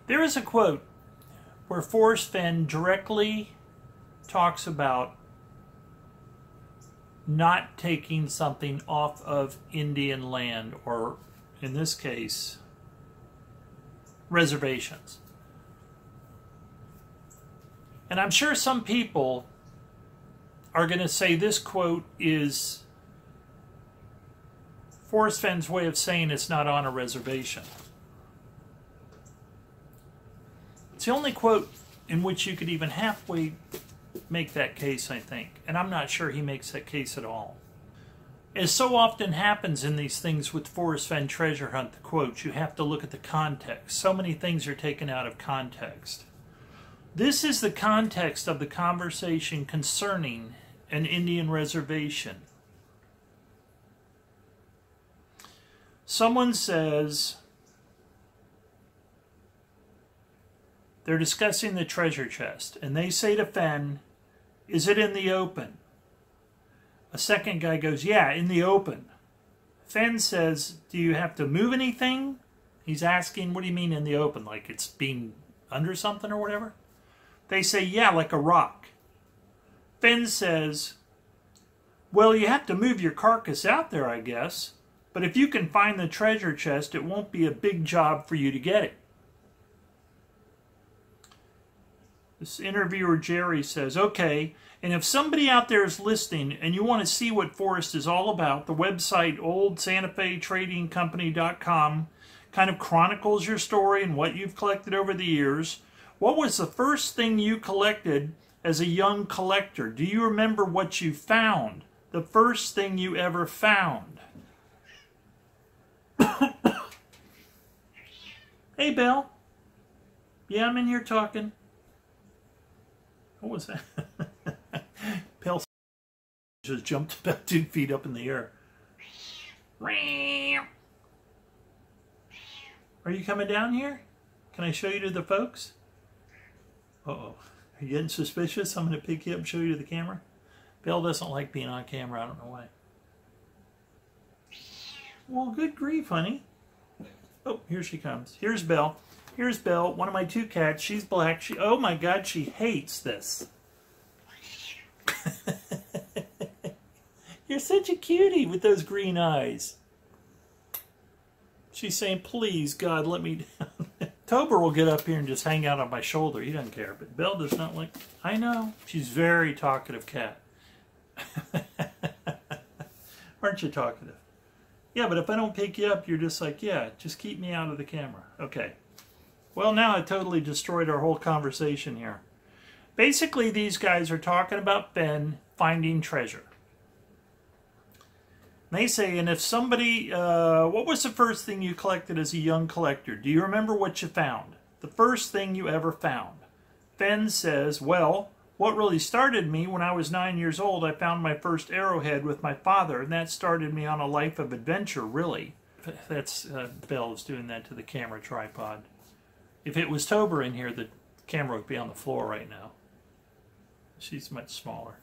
There is a quote where Forrest Fenn directly talks about not taking something off of Indian land, or in this case, reservations. And I'm sure some people are going to say this quote is Forrest Fenn's way of saying it's not on a reservation. It's the only quote in which you could even halfway make that case, I think. And I'm not sure he makes that case at all. As so often happens in these things with Forrest Fenn Treasure Hunt, the quotes, you have to look at the context. So many things are taken out of context. This is the context of the conversation concerning an Indian reservation. Someone says they're discussing the treasure chest, and they say to Fenn, "Is it in the open?" A second guy goes, "Yeah, in the open." Fenn says, "Do you have to move anything?" He's asking, "What do you mean in the open? Like it's being under something or whatever?" They say, "Yeah, like a rock." Fenn says, "Well, you have to move your carcass out there, I guess. But if you can find the treasure chest, it won't be a big job for you to get it." This interviewer, Jerry, says, "Okay, and if somebody out there is listening and you want to see what Forrest is all about, the website oldsantafetradingcompany.com kind of chronicles your story and what you've collected over the years. What was the first thing you collected as a young collector? Do you remember what you found? The first thing you ever found?" Hey, Belle. Yeah, I'm in here talking. What was that? Palisades just jumped about 2 feet up in the air. Are you coming down here? Can I show you to the folks? Uh-oh. Are you getting suspicious? I'm going to pick you up and show you to the camera. Belle doesn't like being on camera. I don't know why. Well, good grief, honey. Oh, here she comes. Here's Belle. Here's Belle, one of my 2 cats. She's black. Oh my God, she hates this. You're such a cutie with those green eyes. She's saying, "Please, God, let me down." Tober will get up here and just hang out on my shoulder. He doesn't care. But Belle does not like... I know. She's a very talkative cat. Aren't you talkative? Yeah, but if I don't pick you up, you're just like, yeah, just keep me out of the camera. Okay. Well, now I totally destroyed our whole conversation here. Basically, these guys are talking about Fenn finding treasure. They say, and if somebody, what was the first thing you collected as a young collector? Do you remember what you found? The first thing you ever found. Fenn says, well, what really started me when I was 9 years old, I found my first arrowhead with my father, and that started me on a life of adventure, really. That's, Belle's doing that to the camera tripod. If it was Tober in here, the camera would be on the floor right now. She's much smaller.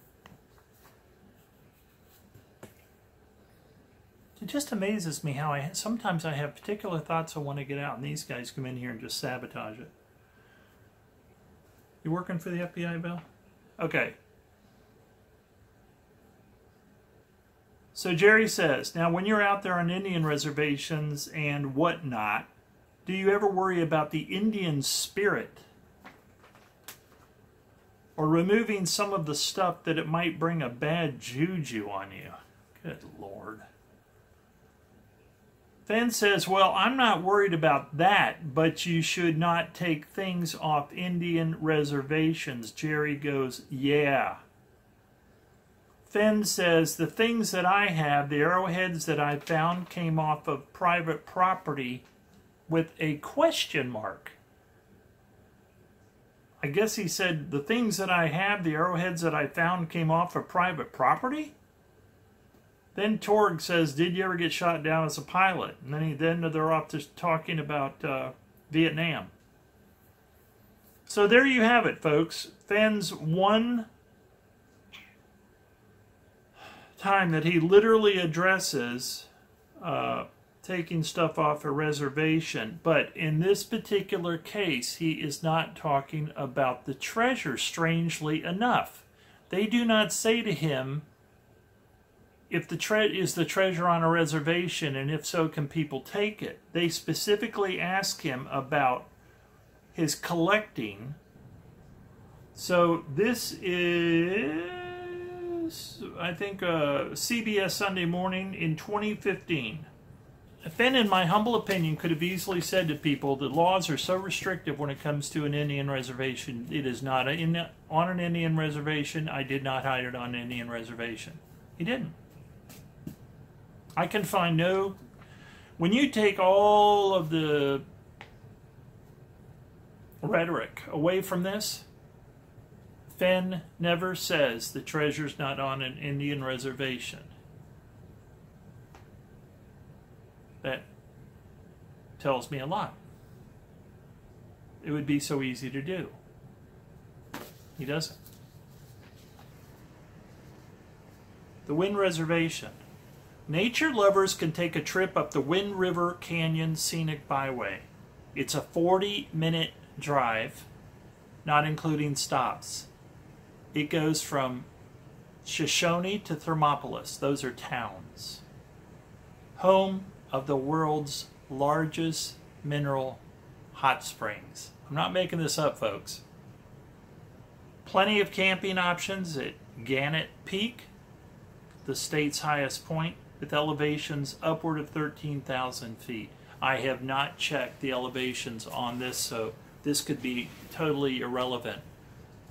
It just amazes me how sometimes I have particular thoughts I want to get out, and these guys come in here and just sabotage it. You working for the FBI, Belle? Okay. So Jerry says, now when you're out there on Indian reservations and whatnot, do you ever worry about the Indian spirit? Or removing some of the stuff that it might bring a bad juju on you? Good Lord. Fenn says, well, I'm not worried about that, but you should not take things off Indian reservations. Jerry goes, yeah. Fenn says, the things that I have, the arrowheads that I found, came off of private property with a question mark. I guess he said, the things that I have, the arrowheads that I found, came off of private property? Then Torg says, did you ever get shot down as a pilot? And then they're off just talking about Vietnam. So there you have it, folks. Fenn's one time that he literally addresses taking stuff off a reservation. But in this particular case, he is not talking about the treasure, strangely enough. They do not say to him, if is the treasure on a reservation, and if so, can people take it? They specifically ask him about his collecting. So this is, I think, CBS Sunday Morning in 2015. Fenn, in my humble opinion, could have easily said to people, the laws are so restrictive when it comes to an Indian reservation. It is not on an Indian reservation. I did not hide it on an Indian reservation. He didn't. I can find no... When you take all of the rhetoric away from this, Fenn never says the treasure's not on an Indian reservation. That tells me a lot. It would be so easy to do. He doesn't. The Wind Reservation. Nature lovers can take a trip up the Wind River Canyon Scenic Byway. It's a 40-minute drive, not including stops. It goes from Shoshone to Thermopolis. Those are towns. Home of the world's largest mineral hot springs. I'm not making this up, folks. Plenty of camping options at Gannett Peak, the state's highest point, with elevations upward of 13,000 feet. I have not checked the elevations on this, so this could be totally irrelevant.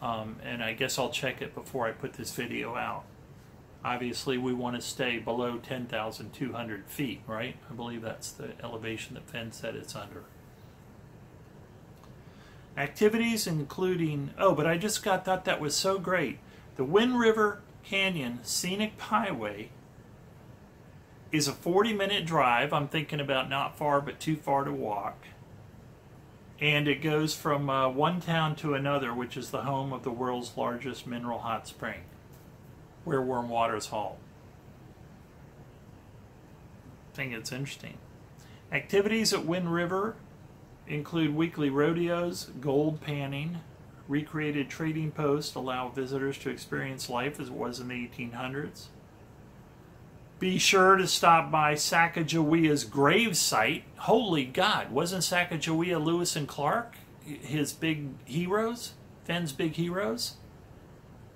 And I guess I'll check it before I put this video out. Obviously, we want to stay below 10,200 feet, right? I believe that's the elevation that Fenn said it's under. Activities including... Oh, but I just thought that was so great. The Wind River Canyon Scenic Byway is a 40-minute drive. I'm thinking about not far, but too far to walk. And it goes from one town to another, which is the home of the world's largest mineral hot spring, where warm waters hauled. I think it's interesting. Activities at Wind River include weekly rodeos, gold panning, recreated trading posts allow visitors to experience life as it was in the 1800s. Be sure to stop by Sacagawea's grave site. Holy God, wasn't Sacagawea Lewis and Clark his big heroes? Fenn's big heroes?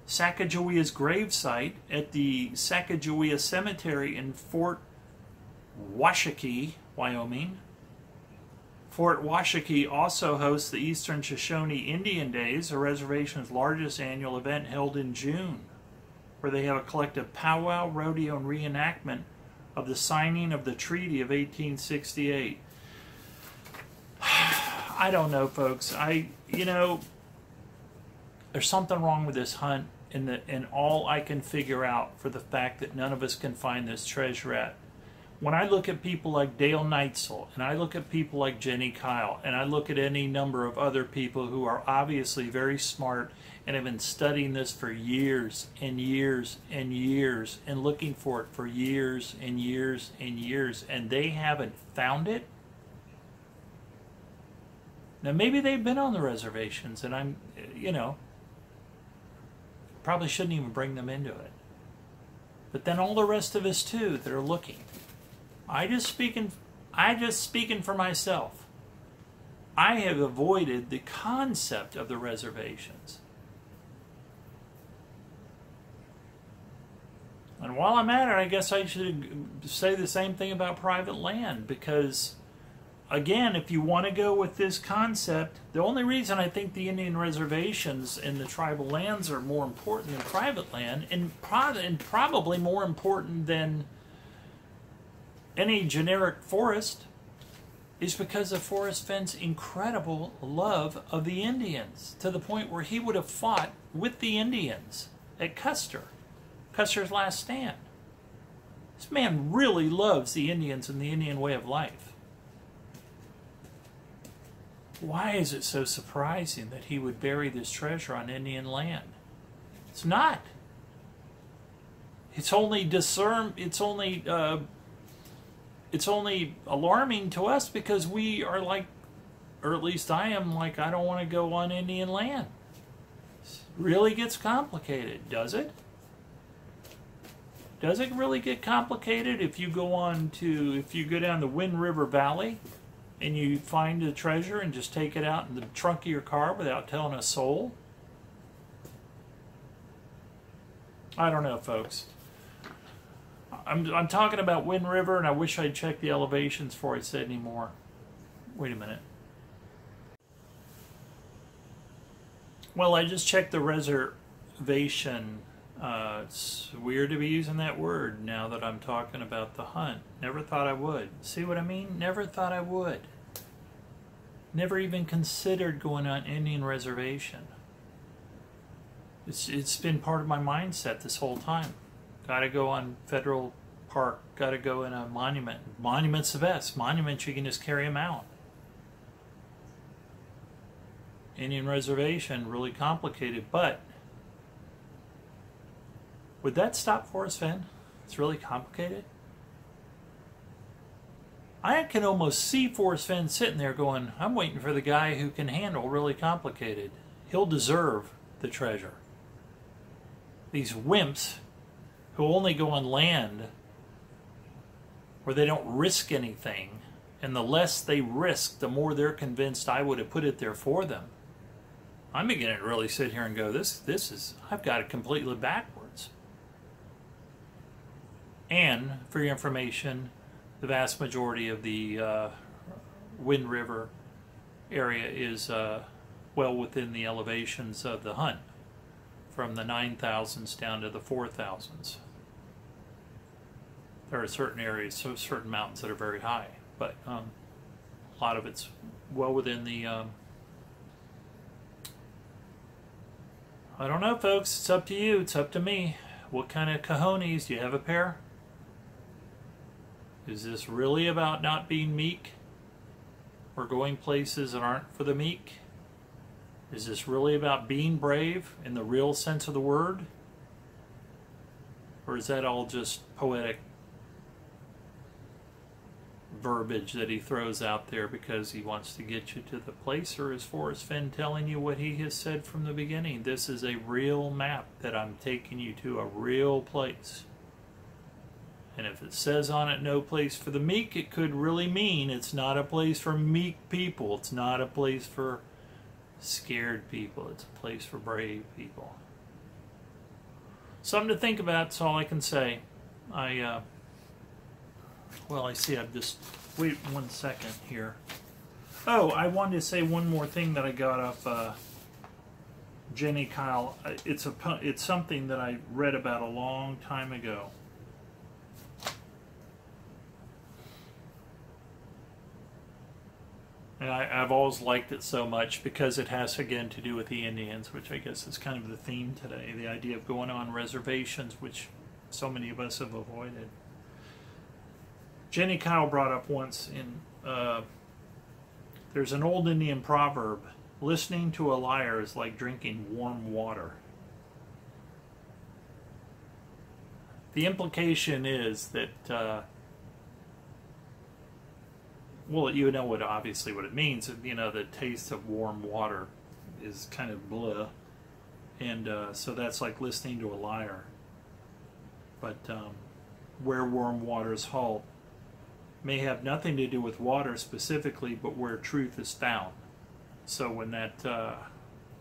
Sacagawea's grave site at the Sacagawea Cemetery in Fort Washakie, Wyoming. Fort Washakie also hosts the Eastern Shoshone Indian Days, a reservation's largest annual event held in June, where they have a collective powwow, rodeo, and reenactment of the signing of the Treaty of 1868. I don't know, folks. There's something wrong with this hunt, and all I can figure out for the fact that none of us can find this treasure at. When I look at people like Dale Neitzel, and I look at people like Jenny Kyle, and I look at any number of other people who are obviously very smart and have been studying this for years and years and years and looking for it for years and years and years, and they haven't found it. Now, maybe they've been on the reservations, and I'm, probably shouldn't even bring them into it. But then all the rest of us, too, that are looking. I just speaking for myself. I have avoided the concept of the reservations. And while I'm at it, I guess I should say the same thing about private land, because, again, if you want to go with this concept, the only reason I think the Indian reservations and the tribal lands are more important than private land, and probably more important than any generic forest, is because of Forrest Fenn's incredible love of the Indians, to the point where he would have fought with the Indians at Custer's last stand. This man really loves the Indians and the Indian way of life. Why is it so surprising that he would bury this treasure on Indian land? It's not. It's only it's only alarming to us because we are like, or at least I am like, I don't want to go on Indian land. It really gets complicated, does it? Does it really get complicated if you go down the Wind River Valley and you find a treasure and just take it out in the trunk of your car without telling a soul? I don't know, folks. I'm talking about Wind River, and I wish I'd checked the elevations before I said any more. Wait a minute. Well, I just checked the reservation. It's weird to be using that word now that I'm talking about the hunt. Never thought I would. See what I mean? Never thought I would. Never even considered going on Indian reservation. It's been part of my mindset this whole time. Gotta go on federal park. Gotta go in a monument. Monument's the best. Monuments, you can just carry them out. Indian reservation, really complicated, but would that stop Forrest Fenn? It's really complicated. I can almost see Forrest Fenn sitting there going, I'm waiting for the guy who can handle really complicated. He'll deserve the treasure. These wimps who only go on land where they don't risk anything, and the less they risk, the more they're convinced I would have put it there for them. I'm beginning to really sit here and go, this is, I've got it completely backwards. And for your information, the vast majority of the Wind River area is well within the elevations of the hunt, from the 9,000s down to the 4,000s. There are certain areas, so certain mountains that are very high, but a lot of it's well within the I don't know, folks. It's up to you. It's up to me. What kind of cojones? Do you have a pair? Is this really about not being meek? Or going places that aren't for the meek? Is this really about being brave in the real sense of the word? Or is that all just poetic verbiage that he throws out there because he wants to get you to the place? Or is Forrest Fenn telling you what he has said from the beginning? This is a real map that I'm taking you to, a real place. And if it says on it no place for the meek, it could really mean it's not a place for meek people. It's not a place for scared people. It's a place for brave people. Something to think about, that's all I can say. Well, I see I've just... Wait 1 second here. Oh, I wanted to say one more thing that I got off Jenny Kyle. It's something that I read about a long time ago. And I've always liked it so much because it has, again, to do with the Indians, which I guess is kind of the theme today. The idea of going on reservations, which so many of us have avoided. Jenny Kyle brought up once there's an old Indian proverb, listening to a liar is like drinking warm water. The implication is that, well, you know obviously what it means. You know, the taste of warm water is kind of blah. And so that's like listening to a liar. But where warm waters halt may have nothing to do with water specifically, but where truth is found. So when that,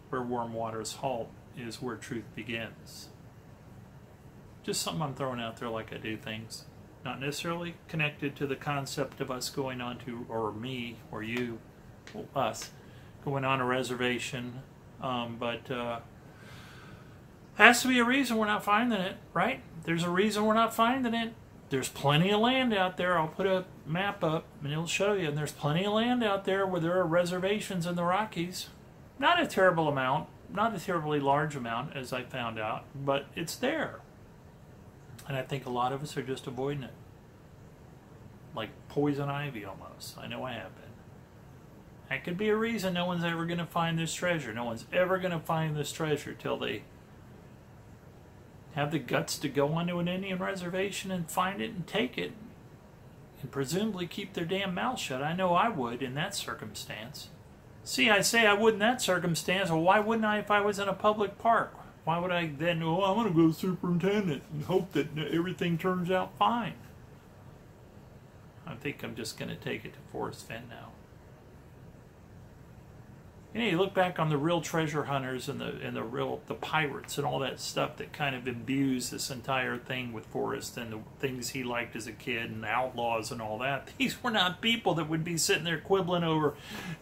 where warm waters halt is where truth begins. Just something I'm throwing out there like I do things. Not necessarily connected to the concept of us going on to, or me, or you, well, us, going on a reservation, but has to be a reason we're not finding it, right? There's a reason we're not finding it. There's plenty of land out there. I'll put a map up and it'll show you. And there's plenty of land out there where there are reservations in the Rockies. Not a terrible amount, not a terribly large amount, as I found out, but it's there. And I think a lot of us are just avoiding it. Like poison ivy almost. I know I have been. That could be a reason no one's ever going to find this treasure. No one's ever going to find this treasure till they have the guts to go onto an Indian reservation and find it and take it and presumably keep their damn mouth shut. I know I would in that circumstance. See, I say I would in that circumstance, well, why wouldn't I if I was in a public park? Why would I then, oh, I'm going to go to superintendent and hope that everything turns out fine? I think I'm just going to take it to Forrest Fenn now. You know, you look back on the real treasure hunters and the pirates and all that stuff that kind of imbues this entire thing with Forrest and the things he liked as a kid and outlaws and all that. These were not people that would be sitting there quibbling over,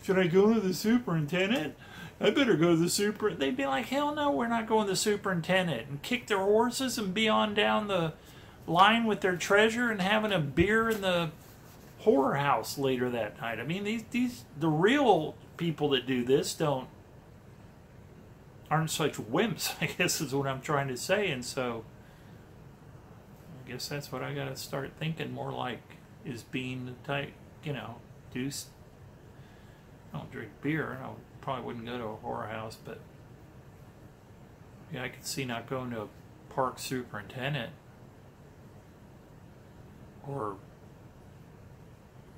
should I go to the superintendent? I better go to the super. They'd be like, hell no, we're not going to the superintendent, and kick their horses and be on down the line with their treasure and having a beer in the horror house later that night. I mean, the real people that do this aren't such wimps, I guess is what I'm trying to say. And so I guess that's what I got to start thinking more like, is being the type, you know, I don't drink beer. I probably wouldn't go to a horror house, but yeah, I could see not going to a park superintendent or,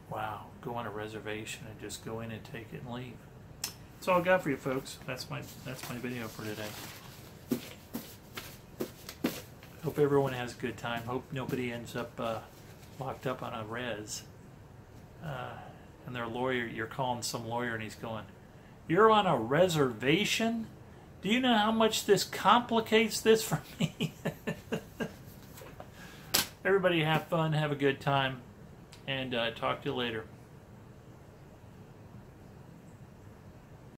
wow, go on a reservation and just go in and take it and leave. That's all I got for you, folks. That's my video for today. Hope everyone has a good time. Hope nobody ends up locked up on a res. And their lawyer, you're calling some lawyer and he's going, you're on a reservation? Do you know how much this complicates this for me? Everybody have fun, have a good time, and talk to you later.